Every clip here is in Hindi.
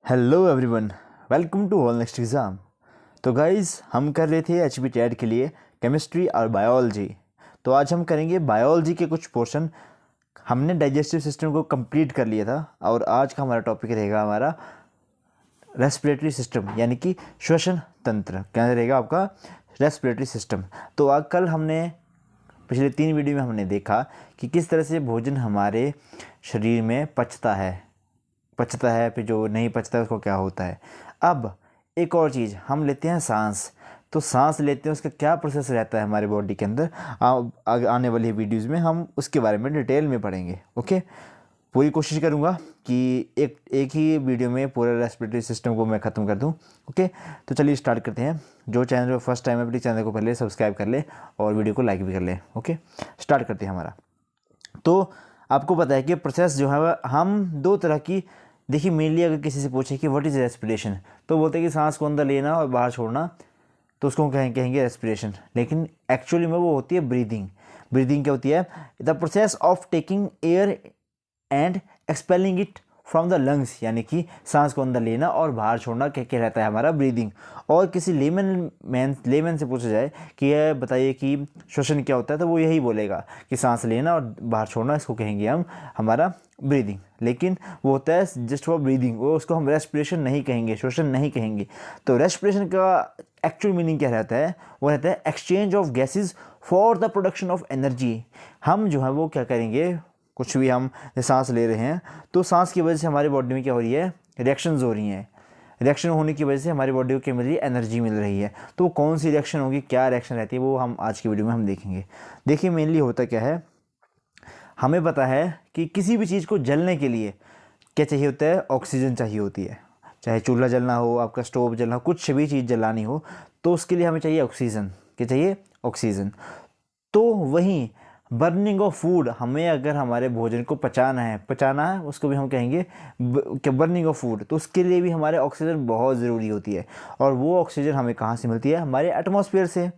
Hello everyone, welcome to all next exam. तो गाइज़, हम कर रहे थे एचबी टेट के लिए केमिस्ट्री और बायोलॉजी। तो आज हम करेंगे बायोलॉजी के कुछ पोर्शन। हमने डाइजेस्टिव सिस्टम को कंप्लीट कर लिया था और आज का हमारा टॉपिक रहेगा हमारा रेस्पिरेटरी सिस्टम, यानी कि श्वसन तंत्र। क्या रहेगा आपका? Respiratory system. तो आज कल हमने पिछले 3 वीडियो में हमने देखा कि किस तरह से भोजन हमारे शरीर में पचता है, फिर जो नहीं पचता है उसको क्या होता है। अब एक और चीज़, हम लेते हैं सांस। तो सांस लेते हैं, उसका क्या प्रोसेस रहता है हमारे बॉडी के अंदर, आने वाली वीडियोस में हम उसके बारे में डिटेल में पढ़ेंगे। ओके, पूरी कोशिश करूँगा कि एक ही वीडियो में पूरा रेस्पिरेटरी सिस्टम को मैं ख़त्म कर दूँ। ओके, तो चलिए स्टार्ट करते हैं। जो चैनल पर फर्स्ट टाइम है प्लीज़ चैनल को पहले सब्सक्राइब कर ले और वीडियो को लाइक भी कर ले। ओके, स्टार्ट करते हैं हमारा। तो आपको पता है कि प्रोसेस जो है हम 2 तरह की, देखिए मेनली अगर किसी से पूछे कि व्हाट इज़ रेस्पिरेशन, तो बोलते हैं कि सांस को अंदर लेना और बाहर छोड़ना, तो उसको कहेंगे रेस्पिरेशन। लेकिन एक्चुअली में वो होती है ब्रीदिंग। ब्रीदिंग क्या होती है? The process of taking air and expelling it from the lungs, यानी कि सांस को अंदर लेना और बाहर छोड़ना क्या रहता है हमारा ब्रीदिंग। और किसी लेमन से पूछा जाए कि यह बताइए कि श्वसन क्या होता है, तो वो यही बोलेगा कि सांस लेना और बाहर छोड़ना, इसको कहेंगे हम हमारा ब्रीदिंग। लेकिन वो होता है जस्ट फॉर ब्रीदिंग, वो उसको हम रेस्पिरेशन नहीं कहेंगे, श्वसन नहीं कहेंगे। तो रेस्पिरेशन का एक्चुअल मीनिंग क्या रहता है? वो रहता है exchange of gases for the production of energy. हम जो है वो क्या करेंगे, कुछ भी हम सांस ले रहे हैं तो सांस की वजह से हमारी बॉडी में क्या हो रही है, रिएक्शंस हो रही हैं। रिएक्शन होने की वजह से हमारी बॉडी को क्या मिल रही है, एनर्जी मिल रही है। तो वो कौन सी रिएक्शन होगी, क्या रिएक्शन रहती है, वो हम आज की वीडियो में हम देखेंगे। देखिए मेनली होता क्या है, हमें पता है कि किसी भी चीज़ को जलने के लिए क्या चाहिए होता है, ऑक्सीजन चाहिए होती है। चाहे चूल्हा जलना हो, आपका स्टोव जलना हो, कुछ भी चीज़ जलानी हो तो उसके लिए हमें चाहिए ऑक्सीजन। क्या चाहिए? ऑक्सीजन। तो वहीं बर्निंग ऑफ फूड, हमें अगर हमारे भोजन को पचाना है उसको भी हम कहेंगे क्या, बर्निंग ऑफ फूड। तो उसके लिए भी हमारे ऑक्सीजन बहुत ज़रूरी होती है। और वो ऑक्सीजन हमें कहाँ से मिलती है? हमारे एटमॉस्फेयर से।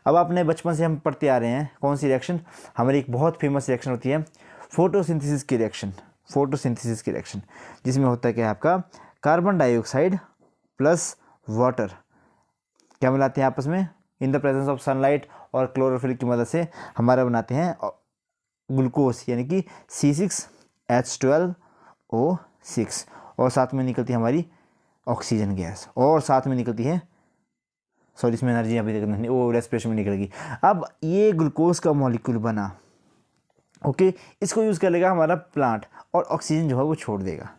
अब अपने बचपन से हम पढ़ते आ रहे हैं कौन सी रिएक्शन, हमारी एक बहुत फेमस रिएक्शन होती है फोटोसिंथेसिस की रिएक्शन। फोटोसिंथेसिस की रिएक्शन जिसमें होता है क्या, आपका कार्बन डाइऑक्साइड प्लस वाटर क्या मिलाते हैं आपस में in the presence of sunlight और क्लोरोफिल की मदद से हमारा बनाते हैं ग्लूकोज, यानी कि C6H12O6। और साथ में निकलती है हमारी ऑक्सीजन गैस, और साथ में निकलती है, सॉरी इसमें एनर्जी अभी तक नहीं, वो रेस्पिरेशन में निकलेगी। अब ये ग्लूकोज का मॉलिक्यूल बना, ओके, इसको यूज़ कर लेगा हमारा प्लांट और ऑक्सीजन जो है वो छोड़ देगा।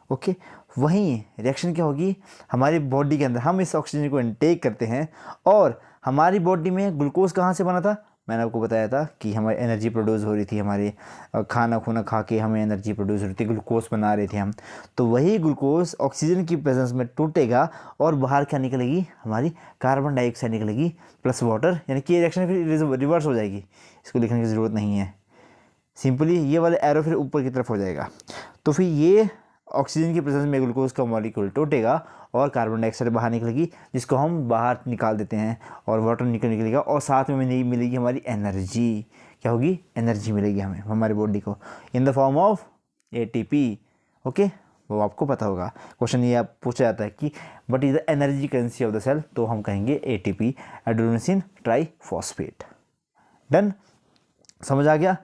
ओके, वहीं रिएक्शन क्या होगी हमारी बॉडी के अंदर, हम इस ऑक्सीजन को इनटेक करते हैं और हमारी बॉडी में ग्लूकोज कहाँ से बना था? मैंने आपको बताया था कि हमारी एनर्जी प्रोड्यूस हो रही थी, हमारे खाना खुना खा के हमें एनर्जी प्रोड्यूस हो रही थी, ग्लूकोज बना रहे थे हम। तो वही ग्लूकोज ऑक्सीजन की प्रेजेंस में टूटेगा और बाहर क्या निकलेगी, हमारी कार्बन डाइऑक्साइड निकलेगी प्लस वाटर, यानी कि ये रिएक्शन फिर रिवर्स हो जाएगी। इसको लिखने की ज़रूरत नहीं है, सिंपली ये वाला एरो फिर ऊपर की तरफ हो जाएगा। तो फिर ये ऑक्सीजन की प्रेजेंस में ग्लूकोज का मॉलिक्यूल टूटेगा और कार्बन डाइऑक्साइड बाहर निकलेगी, जिसको हम बाहर निकाल देते हैं और वाटर निकलेगा और साथ में नहीं मिलेगी हमारी एनर्जी। क्या होगी? एनर्जी मिलेगी हमें, हमारी बॉडी को, in the form of ATP। Okay, वो आपको पता होगा, क्वेश्चन ये आप पूछा जाता है कि what is the energy currency of the cell, तो हम कहेंगे ATP, एडेनोसिन ट्राईफॉस्फेट। डन, समझ आ गया?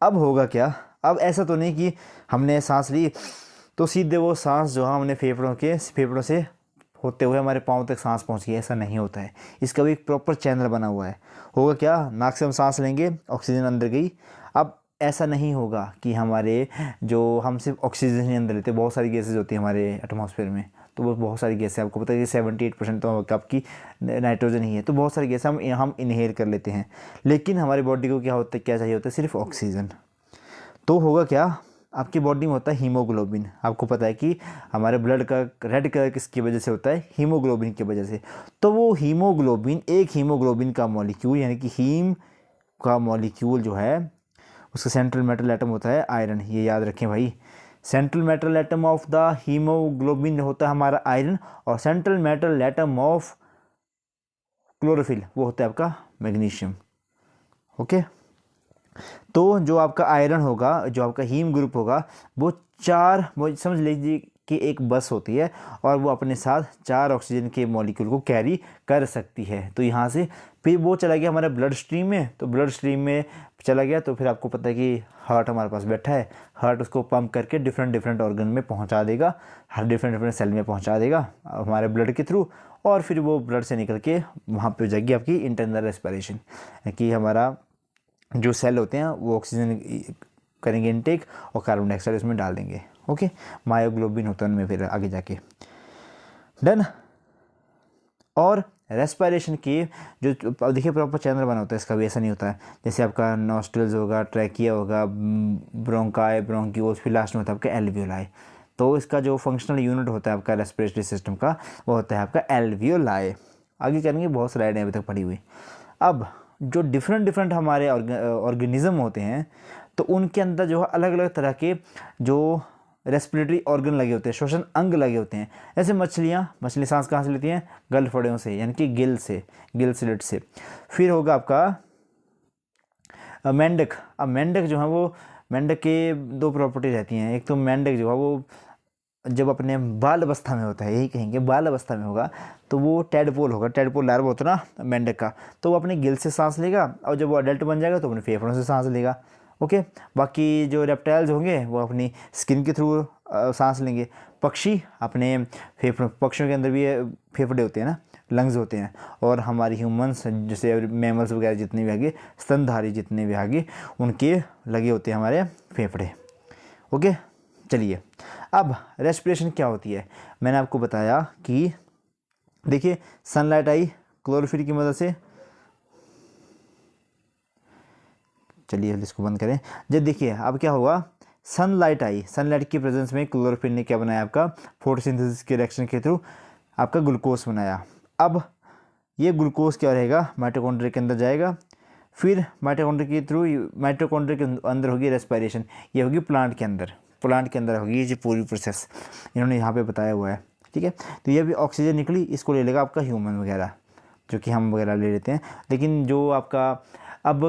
अब होगा क्या, अब ऐसा तो नहीं कि हमने सांस ली तो सीधे वो सांस जो है हमने फेफड़ों से होते हुए हमारे पाँव तक सांस पहुंच गई, ऐसा नहीं होता है। इसका भी एक प्रॉपर चैनल बना हुआ है। होगा क्या, नाक से हम सांस लेंगे, ऑक्सीजन अंदर गई। अब ऐसा नहीं होगा कि हमारे जो हम सिर्फ ऑक्सीजन ही अंदर लेते, बहुत सारी गैसेज होती है हमारे एटमॉस्फेयर में। तो वो बहुत सारी गैसें, आपको पता है कि 78% तो आपकी नाइट्रोजन ही है। तो बहुत सारी गैसें हम इनहेल कर लेते हैं, लेकिन हमारी बॉडी को क्या होता है, क्या चाहिए होता है? सिर्फ ऑक्सीजन। तो होगा क्या, आपकी बॉडी में होता है हीमोग्लोबिन। आपको पता है कि हमारे ब्लड का रेड कलर किसकी वजह से होता है? हीमोग्लोबिन की वजह से। तो वो हीमोग्लोबिन, एक हीमोग्लोबिन का मॉलिक्यूल, यानी कि हीम का मॉलिक्यूल जो है उसका सेंट्रल मेटल एटम होता है आयरन। ये याद रखें भाई, central metal atom of the haemoglobin होता है हमारा आयरन, और central metal atom of chlorophyll वो होता है आपका मैग्नीशियम। ओके, तो जो आपका आयरन होगा, जो आपका हीम ग्रुप होगा, वो समझ लीजिए कि एक बस होती है और वो अपने साथ 4 ऑक्सीजन के मॉलिक्यूल को कैरी कर सकती है। तो यहाँ से फिर वो चला गया हमारे ब्लड स्ट्रीम में, तो ब्लड स्ट्रीम में चला गया तो फिर आपको पता है कि हार्ट हमारे पास बैठा है, हार्ट उसको पंप करके डिफरेंट डिफरेंट ऑर्गन में पहुँचा देगा, हर डिफरेंट डिफरेंट सेल में पहुँचा देगा हमारे ब्लड के थ्रू, और फिर वो ब्लड से निकल के वहाँ पे हो जाएगी आपकी इंटरनल रेस्पिरेशन, कि हमारा जो सेल होते हैं वो ऑक्सीजन करेंगे इनटेक और कार्बन डाइऑक्साइड उसमें डाल देंगे। ओके, मायोग्लोबिन होता है उनमें फिर आगे जाके। डन। और रेस्पिरेशन के जो देखिए प्रॉपर चैनल बना होता है इसका भी, ऐसा नहीं होता है जैसे आपका नॉस्ट्रल्स होगा, ट्रैकिया होगा, ब्रोंकाई, ब्रोंक्यूल्स, फिर लास्ट में होता है आपका एल्वियोलाई। तो इसका जो फंक्शनल यूनिट होता है आपका रेस्पिरेटरी सिस्टम का वो होता है आपका एल्वियोलाई। आगे करेंगे, बहुत स्लाइड अभी तक पड़ी हुई। अब जो डिफरेंट डिफरेंट हमारे ऑर्गेनिज्म होते हैं तो उनके अंदर जो है अलग अलग तरह के जो रेस्पिरेटरी ऑर्गन लगे होते हैं, श्वसन अंग लगे होते हैं। जैसे मछली सांस कहाँ से लेती हैं? गलफड़ों से, यानी कि गिल से, गिल स्लिट से। फिर होगा आपका मेंढक। अब मेंढक जो है वो, मेंढक के 2 प्रॉपर्टी रहती हैं। एक तो मेंढक जो है वो जब अपने बाल अवस्था में होता है, यही कहेंगे बाल अवस्था में होगा, तो वो टेडपोल होगा, टेडपोल लार्वा होता है ना मेंढक का, तो वो अपने गिल से सांस लेगा, और जब वो अडल्ट बन जाएगा तो अपने फेफड़ों से सांस लेगा। ओके, बाकी जो रेप्टाइल्स होंगे वो अपनी स्किन के थ्रू सांस लेंगे। पक्षी अपने फेफड़ों, पक्षियों के अंदर भी फेफड़े होते हैं ना, लंग्स होते हैं। और हमारी ह्यूमंस जैसे मैमल्स वगैरह जितने भी आगे, स्तनधारी जितने भी आगे, उनके लगे होते हैं हमारे फेफड़े। ओके, चलिए अब रेस्पिरेशन क्या होती है। मैंने आपको बताया कि देखिए सनलाइट आई क्लोरोफिल की मदद से, चलिए इसको बंद करें। जब देखिए अब क्या होगा, सनलाइट आई, सनलाइट की प्रेजेंस में क्लोरोफिल ने क्या बनाया आपका, फोटोसिंथेसिस के रिएक्शन के थ्रू आपका ग्लूकोज बनाया। अब ये ग्लूकोज क्या रहेगा, माइटोकॉन्ड्रिया के अंदर जाएगा, फिर माइटोकॉन्ड्रिया के थ्रू, माइटोकॉन्ड्रिया के अंदर होगी रेस्पिरेशन, ये होगी प्लांट के अंदर, प्लांट के अंदर होगी ये पूरी प्रोसेस, इन्होंने यहाँ पे बताया हुआ है। ठीक है, तो ये भी ऑक्सीजन निकली, इसको ले लेगा आपका ह्यूमन वगैरह, जो कि हम वगैरह ले लेते हैं। लेकिन जो आपका अब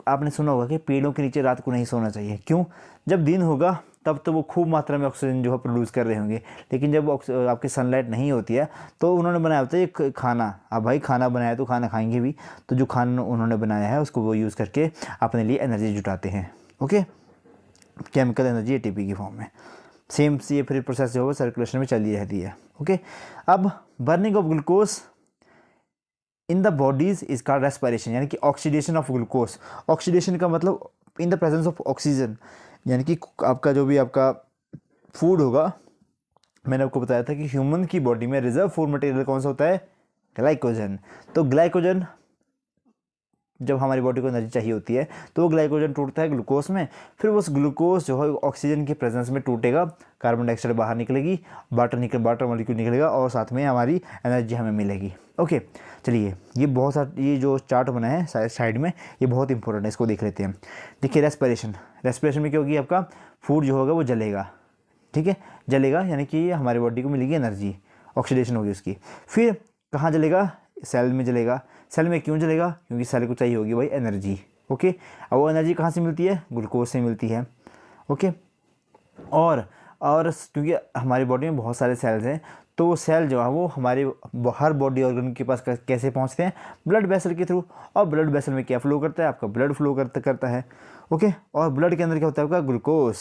आपने सुना होगा कि पेड़ों के नीचे रात को नहीं सोना चाहिए। क्यों? जब दिन होगा तब तो वो खूब मात्रा में ऑक्सीजन जो है प्रोड्यूस कर रहे होंगे, लेकिन जब आपकी सनलाइट नहीं होती है तो उन्होंने बनाया होता है एक खाना। अब भाई खाना बनाया तो खाना खाएंगे भी, तो जो खाना उन्होंने बनाया है उसको वो यूज़ करके अपने लिए एनर्जी जुटाते हैं। ओके, केमिकल एनर्जी एटीपी की फॉर्म में। सेम सी फिर प्रोसेस जो है सर्कुलेशन में चली रहती है। ओके, अब burning of glucose in the bodies is called respiration, यानी कि ऑक्सीडेशन ऑफ ग्लूकोज। ऑक्सीडेशन का मतलब in the presence of oxygen, यानी कि आपका जो भी आपका फूड होगा, मैंने आपको बताया था कि ह्यूमन की बॉडी में रिजर्व फूड मटेरियल कौन सा होता है, ग्लाइकोजन। तो ग्लाइकोजन जब हमारी बॉडी को एनर्जी चाहिए होती है तो वो ग्लाइकोजन टूटता है ग्लूकोज में, फिर उस ग्लूकोज जो है ऑक्सीजन के प्रेजेंस में टूटेगा, कार्बन डाइऑक्साइड बाहर निकलेगी, वाटर मॉलिक्यूल निकलेगा और साथ में हमारी एनर्जी हमें मिलेगी। ओके, चलिए ये बहुत सारा, ये जो चार्ट बना है साइड में, ये बहुत इंपॉर्टेंट है, इसको देख लेते हैं। देखिए रेस्पिरेशन में क्या होगी, आपका फूड जो होगा वो जलेगा। ठीक है, जलेगा यानी कि हमारी बॉडी को मिलेगी एनर्जी, ऑक्सीडेशन होगी उसकी। फिर कहाँ जलेगा, सेल में जलेगा। सेल में क्यों जलेगा, क्योंकि सेल को चाहिए होगी भाई एनर्जी। ओके, अब वो एनर्जी कहाँ से मिलती है, ग्लूकोज से मिलती है। ओके, और क्योंकि हमारी बॉडी में बहुत सारे सेल्स हैं, तो वो सेल जो है वो हमारे हर बॉडी ऑर्गन के पास कैसे पहुंचते हैं, ब्लड वेसल के थ्रू। और ब्लड वेसल में क्या फ्लो करता है, आपका ब्लड फ्लो करता है। ओके, और ब्लड के अंदर क्या होता है आपका, ग्लूकोज।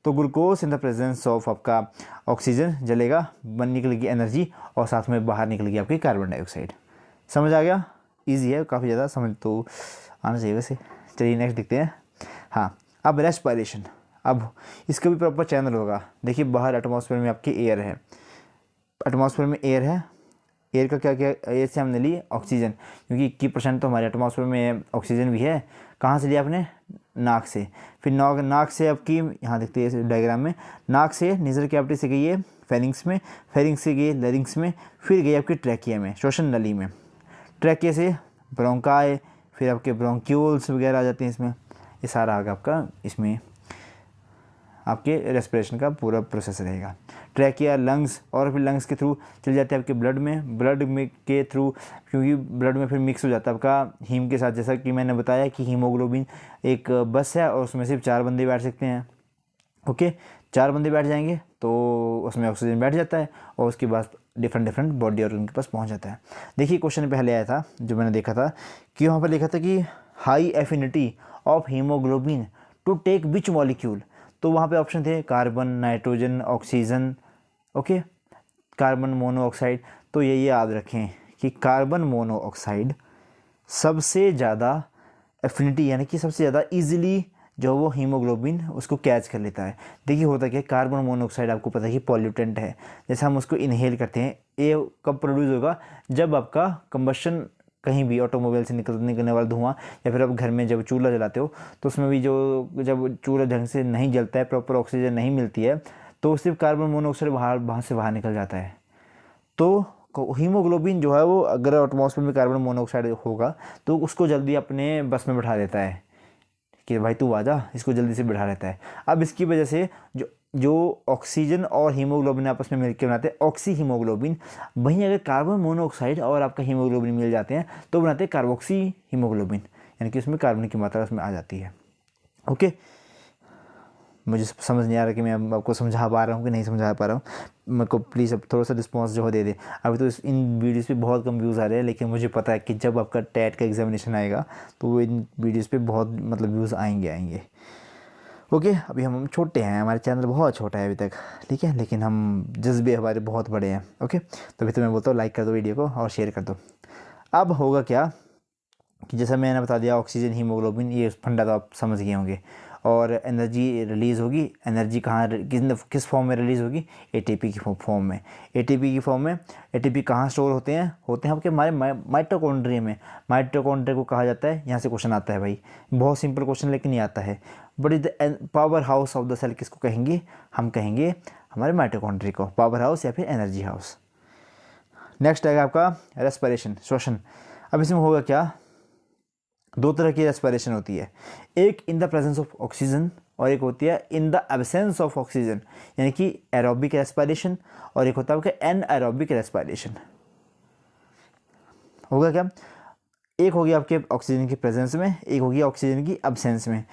तो glucose in the presence of आपका ऑक्सीजन जलेगा, बन निकलेगी एनर्जी, और साथ में बाहर निकलेगी आपकी कार्बन डाइऑक्साइड। समझ आ गया? ईजी है काफ़ी ज़्यादा, समझ तो आना चाहिए वैसे। चलिए नेक्स्ट देखते हैं। हाँ, अब रेस्पिरेशन, अब इसका भी प्रॉपर चैनल होगा। देखिए बाहर एटमॉस्फेयर में आपकी एयर है, एटमॉस्फेयर में एयर है, एयर का क्या क्या, एयर से हमने ली ऑक्सीजन, क्योंकि 21% तो हमारे एटमॉस्फेयर में ऑक्सीजन भी है। कहाँ से लिया आपने, नाक से। फिर नाक से आपकी, यहाँ देखते हैं डायग्राम में, नाक से नेजल कैविटी से गई है फेरिंग्स में, फेरिंग्स से गई लैरिंग्स में, फिर गई आपकी ट्रैकिया में, श्वसन नली में, ट्रैकिया से ब्रोंकाई, फिर आपके ब्रोंक्यूल्स वगैरह आ जाते हैं इसमें। ये सारा आगे आपका इसमें आपके रेस्पिरेशन का पूरा प्रोसेस रहेगा। ट्रैकिया, लंग्स, और फिर लंग्स के थ्रू चले जाते हैं आपके ब्लड में, ब्लड में के थ्रू, क्योंकि ब्लड में फिर मिक्स हो जाता है आपका हीम के साथ। जैसा कि मैंने बताया कि हीमोग्लोबिन एक बस है और उसमें सिर्फ 4 बंदे बैठ सकते हैं। ओके, 4 बंदे बैठ जाएंगे तो उसमें ऑक्सीजन बैठ जाता है और उसके बाद डिफरेंट बॉडी ऑर्गन के पास पहुंच जाता है। देखिए क्वेश्चन पहले आया था जो मैंने देखा था कि वहाँ पर लिखा था कि high affinity of haemoglobin to take which molecule. तो वहाँ पे ऑप्शन थे carbon, nitrogen, oxygen, okay, carbon monoxide. तो ये याद रखें कि कार्बन मोनोऑक्साइड सबसे ज़्यादा एफिनिटी यानी कि सबसे ज़्यादा ईजिली जो वो हीमोग्लोबिन उसको कैच कर लेता है। देखिए होता क्या है, कार्बन मोनोऑक्साइड आपको पता है कि पॉल्यूटेंट है, जैसे हम उसको इनहेल करते हैं। ये कब प्रोड्यूस होगा, जब आपका कंबशन कहीं भी ऑटोमोबाइल से निकलने वाला धुआं, या फिर आप घर में जब चूल्हा जलाते हो तो उसमें भी जो जब चूल्हा ढंग से नहीं जलता है, प्रॉपर ऑक्सीजन नहीं मिलती है, तो सिर्फ कार्बन मोनोऑक्साइड वहाँ से बाहर निकल जाता है। तो हीमोग्लोबिन जो है वो अगर एटमॉस्फेयर में कार्बन मोनोऑक्साइड होगा तो उसको जल्दी अपने बस में बैठा देता है कि भाई तू आजा, इसको जल्दी से बैठा लेता है। अब इसकी वजह से जो ऑक्सीजन और हीमोग्लोबिन आपस में मिलकर बनाते हैं ऑक्सी हीमोग्लोबिन, वहीं अगर कार्बन मोनोऑक्साइड और आपका हीमोग्लोबिन मिल जाते हैं तो बनाते हैं कार्बोक्सी हीमोग्लोबिन, यानी कि उसमें कार्बन की मात्रा उसमें आ जाती है। ओके, मुझे समझ नहीं आ रहा कि मैं आपको समझा पा रहा हूँ कि नहीं समझा पा रहा हूँ। मेरे को प्लीज़ अब थोड़ा सा रिस्पॉन्स जो हो दे दे। अभी तो इन वीडियोस पे बहुत कम व्यूज़ आ रहे हैं, लेकिन मुझे पता है कि जब आपका टेट का एग्जामिनेशन आएगा तो वो इन वीडियोस पे बहुत मतलब व्यूज़ आएंगे। ओके, अभी हम छोटे हैं, हमारे चैनल बहुत छोटा है अभी तक, ठीक है, लेकिन हम जज्बे हमारे बहुत बड़े हैं। ओके, तो अभी तो मैं बोलता हूँ लाइक कर दो वीडियो को और शेयर कर दो। अब होगा क्या कि जैसा मैंने बता दिया ऑक्सीजन, हीमोग्लोबिन, ये फंडा तो आप समझ गए होंगे। और एनर्जी रिलीज़ होगी, एनर्जी कहाँ किस फॉर्म में रिलीज़ होगी, एटीपी की फॉर्म में। एटीपी की फॉर्म में एटीपी कहाँ स्टोर होते हैं आपके हमारे माइटोकॉन्ड्रिया में। माइटोकॉन्ड्रिया को कहा जाता है, यहाँ से क्वेश्चन आता है भाई, बहुत सिंपल क्वेश्चन लेकिन नहीं आता है। But is the power house of the cell किसको कहेंगे, हम कहेंगे हमारे माइटोकॉन्ड्रिया को, पावर हाउस या फिर एनर्जी हाउस। नेक्स्ट आएगा आपका रेस्पिरेशन, श्वसन। अब इसमें होगा क्या, 2 तरह की रेस्पिरेशन होती है, एक in the presence of oxygen और एक होती है in the absence of oxygen, यानी कि एरोबिक रेस्पिरेशन, और एक होता है आपका एनएरोबिक रेस्पिरेशन। होगा क्या, एक होगी आपके ऑक्सीजन की प्रेजेंस में, एक होगी ऑक्सीजन की एब्सेंस में।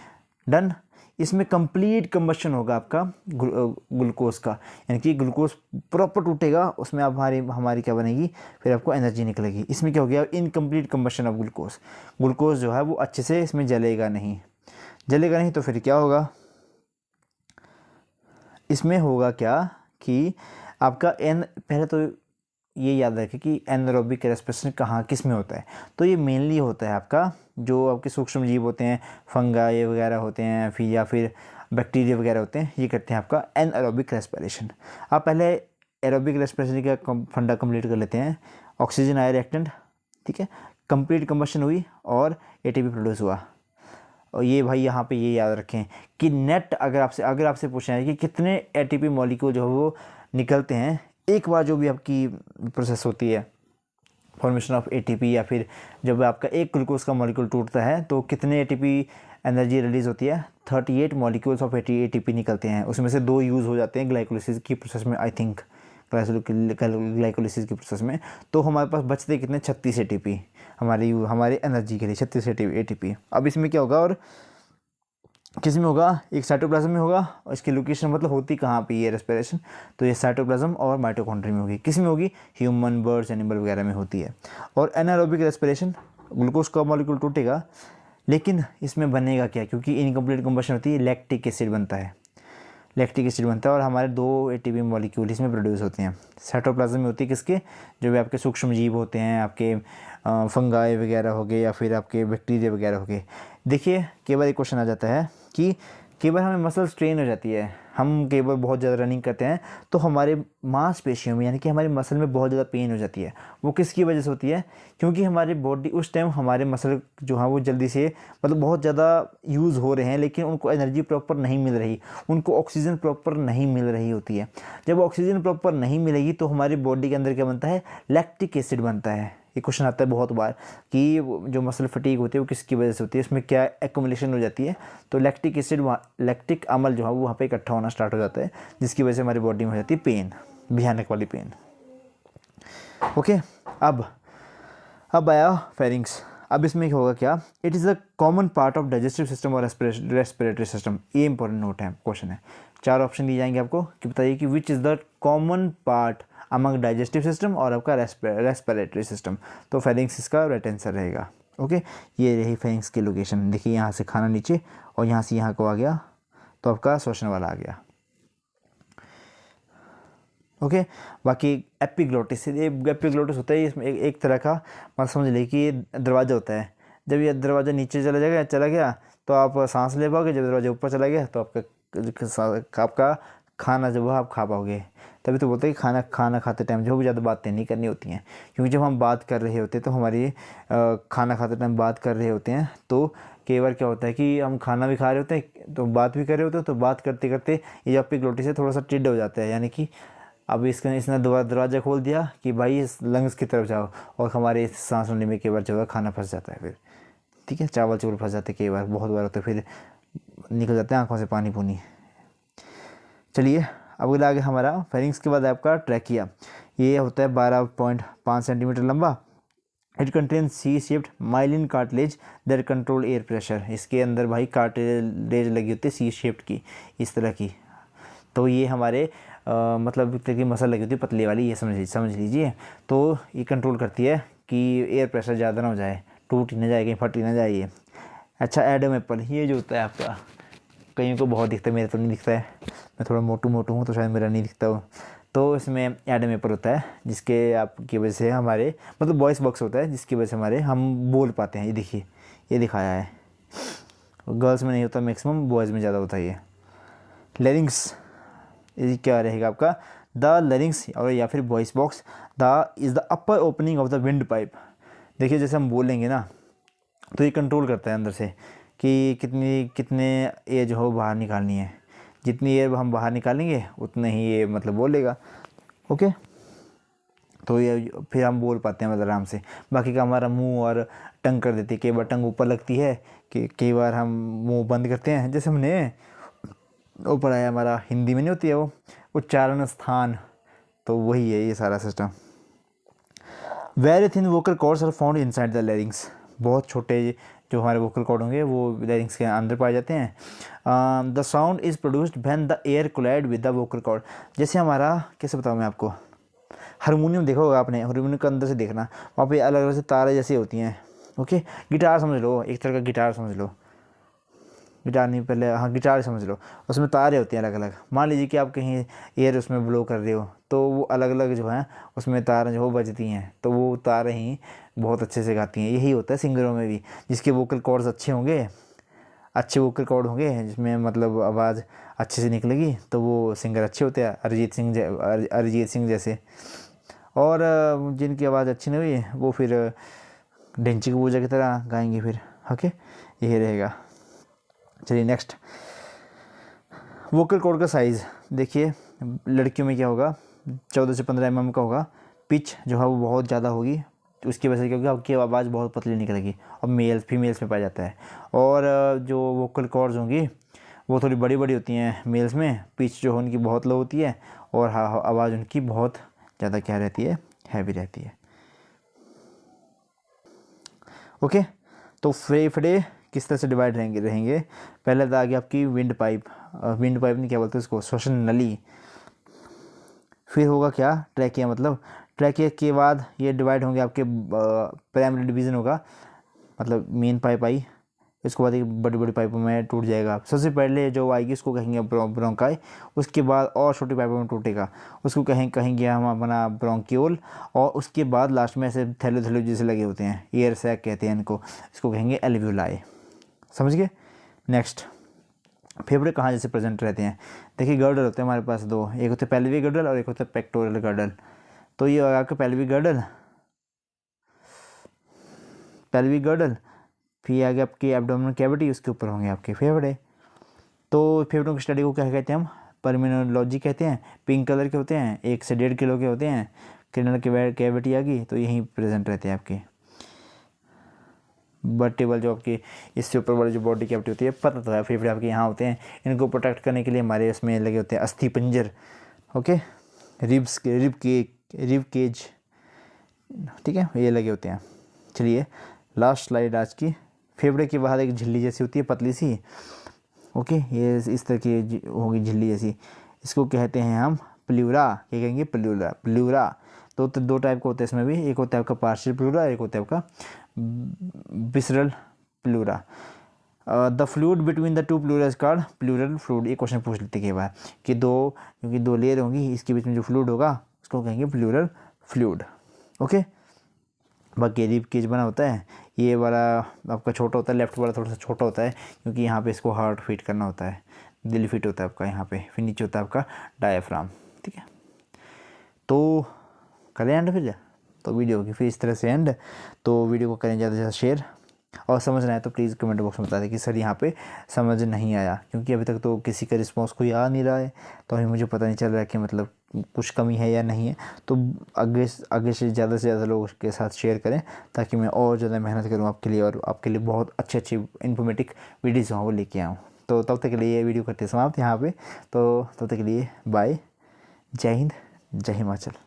डन। इसमें कंप्लीट कंबशन होगा आपका ग्लूकोज का, यानी कि ग्लूकोज प्रॉपर टूटेगा, उसमें आप हमारी क्या बनेगी, फिर आपको एनर्जी निकलेगी। इसमें क्या हो गया, incomplete combustion of glucose. Glucose जो है वो अच्छे से इसमें जलेगा नहीं, तो फिर क्या होगा, इसमें होगा क्या कि आपका पहले तो ये याद रखें कि एनारोबिक रेस्पिरेशन कहाँ किस में होता है, तो ये मेनली होता है आपका जो आपके सूक्ष्म जीव होते हैं, फंगाई वगैरह होते हैं, फिर या फिर बैक्टीरिया वगैरह होते हैं, ये करते हैं आपका एनारोबिक रेस्पिरेशन। आप पहले एरोबिक रेस्पिरेशन का फंडा कंप्लीट कर लेते हैं। ऑक्सीजन आया रिएक्टेंट, ठीक है, कंप्लीट कंबशन हुई और एटीपी प्रोड्यूस हुआ। और ये भाई यहाँ पे ये याद रखें कि नेट अगर आपसे पूछा है कि कितने एटीपी मॉलिक्यूल जो है वो निकलते हैं एक बार, जो भी आपकी प्रोसेस होती है फॉर्मेशन ऑफ एटीपी, या फिर जब आपका एक ग्लूकोज का मॉलिक्यूल टूटता है तो कितने एटीपी एनर्जी रिलीज़ होती है, 38 मॉलिक्यूल्स ऑफ एटीपी निकलते हैं। उसमें से 2 यूज़ हो जाते हैं ग्लाइकोलिसिस की प्रोसेस में, आई थिंक ग्लाइकोलिसिस की प्रोसेस में। तो हमारे पास बचते कितने, 36 एटीपी हमारे एनर्जी के लिए, 36 एटीपी। अब इसमें क्या होगा और किस में होगा, एक साइटोप्लाज्म में होगा, और इसकी लोकेशन मतलब होती कहाँ पे ये रेस्पिरेशन, तो ये साइटोप्लाज्म और माइटोकॉन्ड्रिया में होगी। किस में होगी, ह्यूमन, बर्ड्स, एनिमल वगैरह में होती है। और एनारोबिक रेस्पिरेशन, ग्लूकोज का मॉलिक्यूल टूटेगा, लेकिन इसमें बनेगा क्या, क्योंकि इनकम्प्लीट कंबशन होती है, लैक्टिक एसिड बनता है, और हमारे 2 एटीपी मॉलिक्यूल इसमें प्रोड्यूस होते हैं। साइटोप्लाज्म में होती है किसके, जो भी आपके सूक्ष्म जीव होते हैं, आपके फंगाई वगैरह हो गए या फिर आपके बैक्टीरिया वगैरह हो गए। देखिए कई बार एक क्वेश्चन आ जाता है कि कई बार हमें मसल स्ट्रेन हो जाती है, हम कई बार बहुत ज़्यादा रनिंग करते हैं तो हमारे मांसपेशियों में यानी कि हमारी मसल में बहुत ज़्यादा पेन हो जाती है। वो किसकी वजह से होती है, क्योंकि हमारी बॉडी उस टाइम हमारे मसल जो है वो जल्दी से मतलब बहुत ज़्यादा यूज़ हो रहे हैं, लेकिन उनको एनर्जी प्रॉपर नहीं मिल रही, उनको ऑक्सीजन प्रॉपर नहीं मिल रही होती है। जब ऑक्सीजन प्रॉपर नहीं मिलेगी तो हमारी बॉडी के अंदर क्या बनता है, लैक्टिक एसिड बनता है। ये क्वेश्चन आता है बहुत बार कि जो मसल फटीग होती है वो किसकी वजह से होती है, इसमें क्या एक्युमुलेशन हो जाती है, तो लैक्टिक एसिड लैक्टिक अम्ल जो है वो वहाँ पे इकट्ठा होना स्टार्ट हो जाता है, जिसकी वजह से हमारी बॉडी में हो जाती है पेन, भयानक वाली पेन। ओके, अब आया फेरिंग्स। अब इसमें होगा क्या, it is a common part of digestive system और रेस्पिरेटरी सिस्टम। ये इंपॉर्टेंट नोट है, क्वेश्चन है, 4 ऑप्शन दिए जाएंगे आपको कि बताइए कि which is the common part among digestive system और आपका रेस्पिरेटरी सिस्टम। तो फेरिंग्स इसका राइट आंसर रहेगा। ओके, ये रही फेरिंग्स की लोकेशन। देखिए यहाँ से खाना नीचे और यहाँ से यहाँ को आ गया तो आपका श्वसन वाला आ गया। ओके, बाकी एपिग्लोटिस, ये एपिग्लोटिस होता है इसमें एक तरह का, मतलब समझ लीजिए कि ये दरवाज़ा होता है। जब ये दरवाज़ा नीचे चला गया तो आप सांस ले पाओगे, जब दरवाज़ा ऊपर चला गया तो आपका खाना जो है आप खा पाओगे। तभी तो बोलते हैं कि खाना खाते टाइम जो भी ज़्यादा बातें नहीं करनी होती हैं, क्योंकि जब हम बात कर रहे होते हैं तो हमारी खाना खाते टाइम बात कर रहे होते हैं तो कई बार क्या होता है कि हम खाना भी खा रहे होते हैं तो बात भी कर रहे होते हैं, तो बात करते करते ये जो एपिग्लोटिस है थोड़ा सा टिड हो जाता है, यानी कि अब इसने दरवाज़ा खोल दिया कि भाई इस लंग्स की तरफ जाओ, और हमारे सांस लेने में कई बार जो है खाना फंस जाता है फिर, ठीक है, चावल चूवल फंस जाते हैं कई बार, बहुत बार होते फिर निकल जाते हैं आंखों से पानी पुनी। चलिए अब अगला आगे हमारा फेरिंग्स के बाद आपका ट्रैकिया। ये होता है 12.5 सेंटीमीटर लंबा। It contain C shaped myelin cartilage that control air pressure. इसके अंदर भाई कार्टिलेज लगी होती है सी शेप्ड की, इस तरह की। तो ये हमारे मतलब एक तरह की मसल लगी होती है पतली वाली, ये समझ लीजिए। तो ये कंट्रोल करती है कि एयर प्रेशर ज़्यादा ना हो जाए, टूट ही ना जाए, कहीं फट ही ना जाए ये। अच्छा, एडम एप्पल, ये जो होता है आपका कईयों को बहुत दिखता है, मेरे तो नहीं दिखता है, मैं थोड़ा मोटू हूँ तो शायद मेरा नहीं दिखता हो। तो इसमें एडम एप्पल होता है जिसके आपकी वजह से हमारे मतलब वॉइस बॉक्स होता है जिसकी वजह से हमारे हम बोल पाते हैं। ये देखिए, ये दिखाया है, गर्ल्स में नहीं होता, मैक्सिमम बॉयज़ में ज़्यादा होता है ये। लेरिंग्स, ये क्या रहेगा आपका, द लेरिंग्स और या फिर voice box, the is the upper opening of the wind pipe. देखिए जैसे हम बोलेंगे ना तो ये कंट्रोल करता है अंदर से कि कितने एयर जो हो बाहर निकालनी है, जितनी एयर हम बाहर निकालेंगे उतने ही ये मतलब बोलेगा। ओके, तो ये फिर हम बोल पाते हैं मतलब आराम से। बाकी का हमारा मुंह और टंग कर देती है, कई बार टंग ऊपर लगती है कि कई बार हम मुंह बंद करते हैं। जैसे हमने ऊपर आया हमारा हिंदी में नहीं होती है वो उच्चारण स्थान, तो वही है ये सारा सिस्टम। Very thin vocal cords are found inside the larynx. बहुत छोटे जो हमारे वोकल कॉर्ड होंगे वो लैरिंग्स के अंदर पाए जाते हैं। The sound is produced when the air collide with the vocal cord. जैसे हमारा, कैसे बताऊँ मैं आपको, हारमोनियम देखा होगा आपने, हारमोनियम के अंदर से देखना वहाँ पे अलग अलग से तारे जैसी होती हैं। ओके, गिटार समझ लो, एक तरह का गिटार समझ लो, गिटार नहीं पहले, हाँ गिटार समझ लो, उसमें तारे होती हैं अलग अलग। मान लीजिए कि आप कहीं एयर उसमें ब्लो कर रहे हो तो वो अलग अलग जो है उसमें तार जो बजती हैं, तो वो तारें ही बहुत अच्छे से गाती हैं। यही होता है सिंगरों में भी, जिसके वोकल कॉर्ड्स अच्छे होंगे, अच्छे वोकल कॉर्ड होंगे जिसमें मतलब आवाज़ अच्छे से निकलेगी तो वो सिंगर अच्छे होते हैं, अरिजीत सिंह जैसे। और जिनकी आवाज़ अच्छी नहीं हुई वो फिर ढिंची की पूजा की तरह गाएंगे फिर। ओके, यही रहेगा। चलिए नेक्स्ट, वोकल कॉर्ड का साइज़ देखिए, लड़कियों में क्या होगा 14 से 15 mm का होगा। पिच जो है वो बहुत ज़्यादा होगी, तो उसकी वजह से क्योंकि आपकी आवाज़ बहुत पतली निकलेगी, और फीमेल्स में पाया जाता है। और जो वोकल कॉर्ड्स होंगी वो थोड़ी बड़ी बड़ी होती हैं मेल्स में, पिच जो है उनकी बहुत लो होती है, और आवाज़ उनकी बहुत ज़्यादा क्या रहती है, हैवी रहती है। ओके, तो फेफड़े किस तरह से डिवाइड रहेंगे। पहले तो आगे आपकी विंड पाइप नहीं क्या बोलते उसको, श्वसन नली। फिर होगा क्या, ट्रैकिया। मतलब ट्रैकिया के बाद ये डिवाइड होंगे आपके प्राइमरी डिवीज़न होगा, मतलब मेन पाइप आई, इसके बाद एक बड़ी बड़ी पाइपों में टूट जाएगा। सबसे पहले जो आएगी उसको कहेंगे ब्रोंकाई, उसके बाद और छोटी पाइपों में टूटेगा, उसको कहेंगे हम अपना ब्रोंक्यूल, और उसके बाद लास्ट में ऐसे थैलो जैसे लगे होते हैं, एयर सैक कहते हैं इनको, इसको कहेंगे एल्व्यूलाई। समझ गए। नेक्स्ट, फेफड़े कहाँ जैसे प्रेजेंट रहते हैं। देखिए गर्डल होते हैं हमारे पास दो, एक होते हैं पेल्विक गर्डल और एक होता है पेक्टोरल गर्डल। तो ये आपका पेल्विक गर्डल, फिर आगे आपकी एब्डोमिनल कैविटी, उसके ऊपर होंगे आपके फेफड़े। तो फेफड़ों की स्टडी को क्या कहते हैं हम, पल्मोनोलॉजी कहते हैं। पिंक कलर के होते हैं, 1 से 1.5 किलो के होते हैं। क्रिनल कैविटी आ गई तो यहीं प्रेजेंट रहते हैं आपके। वर्टिबल जो आपकी इससे ऊपर वाली जो बॉडी कैविटी होती है, पता तो है फेफड़े आपके यहाँ होते हैं, इनको प्रोटेक्ट करने के लिए हमारे उसमें लगे होते हैं अस्थि पंजर। ओके, रिब केज, ठीक है, ये लगे होते हैं। चलिए लास्ट स्लाइड आज की। फेफड़े के बाहर एक झिल्ली जैसी होती है पतली सी, ओके, ये इस तरह की होगी झिल्ली जैसी, इसको कहते हैं हम प्लूरा। क्या कहेंगे? प्लूरा। प्लूरा तो दो टाइप का होता है इसमें भी, एक होता है आपका पार्शियल प्लूरा, एक होता है आपका visceral pleura. The fluid between the two pleura is called pleural fluid. एक क्वेश्चन पूछ लेते हैं बार कि क्योंकि दो लेयर होंगी, इसके बीच में जो फ्लूइड होगा उसको कहेंगे प्लूरल फ्लूइड। ओके, बाकी रिब केज बना होता है, ये वाला आपका छोटा होता है, लेफ्ट वाला थोड़ा सा छोटा होता है क्योंकि यहाँ पे इसको हार्ट फिट करना होता है, दिल फिट होता है आपका यहाँ पे, फिर नीचे होता है आपका डायफ्राम। ठीक है, तो करें एंड फिर तो वीडियो की फिर इस तरह से एंड। तो वीडियो को करें ज़्यादा से ज़्यादा शेयर, और समझ ना आए तो प्लीज़ कमेंट बॉक्स में बता दें कि सर यहाँ पे समझ नहीं आया, क्योंकि अभी तक तो किसी का रिस्पॉन्स कोई आ नहीं रहा है, तो अभी मुझे पता नहीं चल रहा है कि मतलब कुछ कमी है या नहीं है। तो आगे से ज़्यादा लोगों के साथ शेयर करें ताकि मैं और ज़्यादा मेहनत करूँ आपके लिए, और आपके लिए बहुत अच्छे इन्फॉर्मेटिव वीडियोज़ वहाँ वो लेके आऊँ। तो तब तक के लिए ये वीडियो करते समाप्त यहाँ पे। तो तब तक के लिए बाय, जय हिंद, जय हिमाचल।